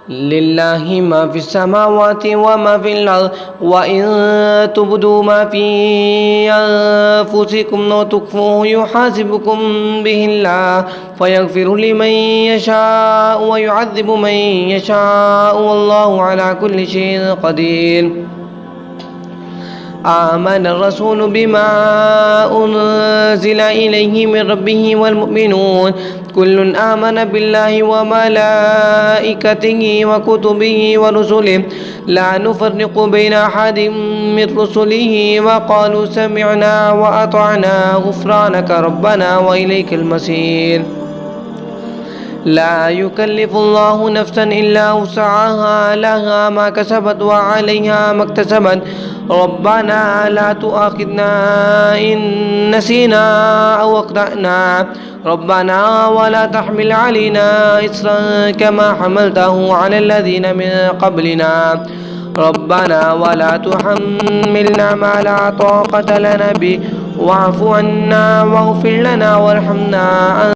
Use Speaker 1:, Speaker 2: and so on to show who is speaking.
Speaker 1: لله ما في السماوات وما في الأرض وإن تبدوا ما في أنفسكم أو تخفوه يحاسبكم به الله فيغفر لمن يشاء ويعذب من يشاء والله على كل شيء قدير. آمن الرسول بما أنزل إليه من ربه والمؤمنون كل آمن بالله وملائكته وكتبه ورسله لا نفرق بين أحد من رسله وقالوا سمعنا وأطعنا غفرانك ربنا وإليك المصير. لا يكلف الله نفسا إلا وسعها لها ما كسبت وعليها ما اكتسبت ربنا لا تؤاخذنا إن نسينا أو أخطأنا ربنا ولا تحمل علينا إصرا كما حملته على الذين من قبلنا ربنا ولا تحملنا ما لا طاقة لنا به واعف عنا واغفر لنا وارحمنا